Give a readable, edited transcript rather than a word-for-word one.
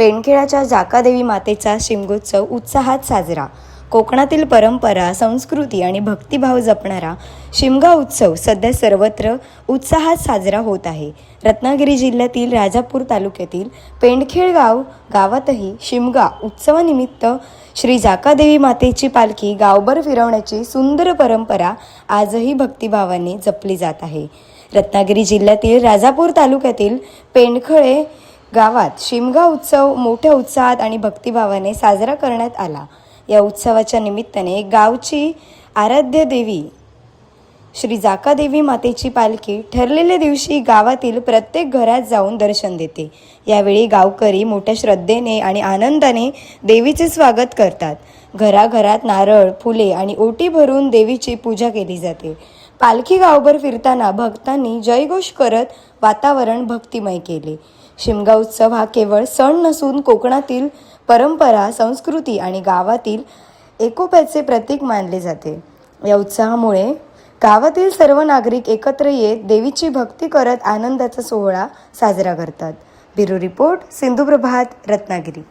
पेंडखेळाच्या जाकादेवी मातेचा शिमगोत्सव उत्साहात साजरा। कोकणातील परंपरा, संस्कृती आणि भक्तिभाव जपणारा शिमगा उत्सव सध्या सर्वत्र उत्साहात साजरा होत आहे। रत्नागिरी जिल्ह्यातील राजापूर तालुक्यातील पेंडखेळ गावातही शिमगा उत्सवानिमित्त श्री जाकादेवी मातेची पालखी गावभर फिरवण्याची सुंदर परंपरा आजही भक्तिभावाने जपली जात आहे। रत्नागिरी जिल्ह्यातील राजापूर तालुक्यातील पेंडखेळ गावात शिमगा उत्सव मोठ्या उत्साहात आणि भक्तिभावाने साजरा करण्यात आला। या उत्सवाच्या निमित्ताने गावची आराध्य देवी श्री जाकादेवी मातेची पालखी ठरलेल्या दिवशी गावातील प्रत्येक घरात जाऊन दर्शन देते। यावेळी गावकरी मोठ्या श्रद्धेने आणि आनंदाने देवीचे स्वागत करतात। घराघरात नारळ, फुले आणि ओटी भरून देवीची पूजा केली जाते। पालखी गावभर फिरताना भक्तांनी जयघोष करत वातावरण भक्तिमय केले। शिमगा उत्सव हा केवळ सण नसून कोकणातील परंपरा, संस्कृती आणि गावातील एकोप्याचे प्रतीक मानले जाते। या उत्साहामुळे गावातील सर्व नागरिक एकत्र येत देवीची भक्ती करत आनंदाचा सोहळा साजरा करतात। Bureau report, Sindhuprabhat, Ratnagiri.